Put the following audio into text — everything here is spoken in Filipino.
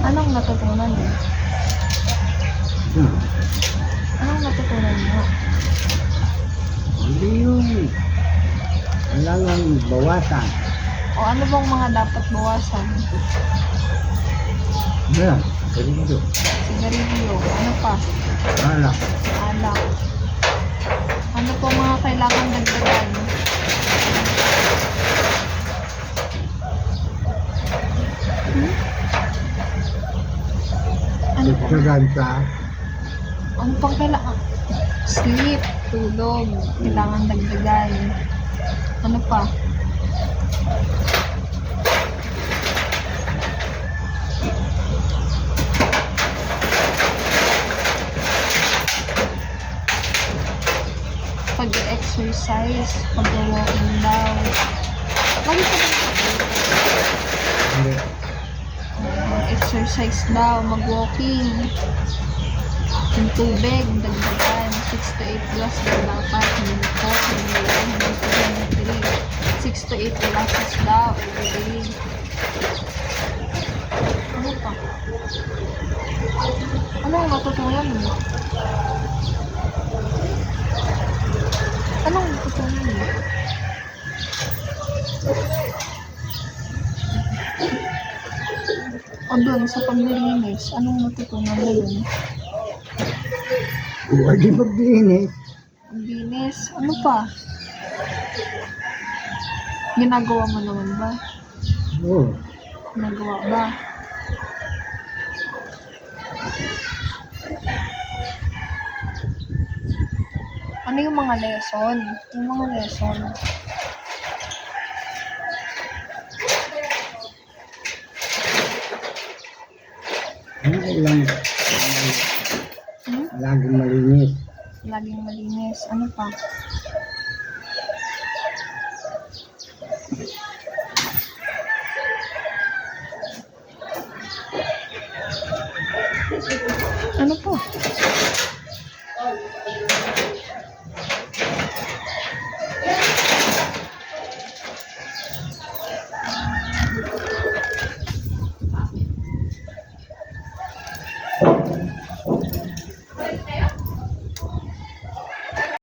Anong natutunan mo? Hmm. Anong natutunan mo? Hindi yung kailangan bawasan. O ano bang mga dapat bawasan? Yan, ganito. Sigarilyo. Ano pa? Alak. Alak. Ano po mga kailangan dagdagan? Hmm? Ano po? Dagdagan sa Ano pang kailangan? Sleep. Tulog. Kailangan dagdagan. Ano pa? Pag-exercise, pag-walking daw. Lagi ka ba hindi. mag-exercise daw, mag-walking. Yung tubig, dagdagan. 6 to 8 glass daw dapat. Hindi 4, hindi 1, hindi 2, hindi 3. 6 to 8 glasses daw every day. Ano pa? Ano ang matutunan mo? Anong natutunan mo? O doon sa paglilinis, anong natutunan mo doon? Huwag di maglinis. Ang linis, ano pa? Ginagawa mo naman ba? Oo. Ginagawa ba? Ano yung mga lesson? Yung mga lesson. Ano lang, Hmm? laging malinis. Laging malinis. Ano pa? Ano pa?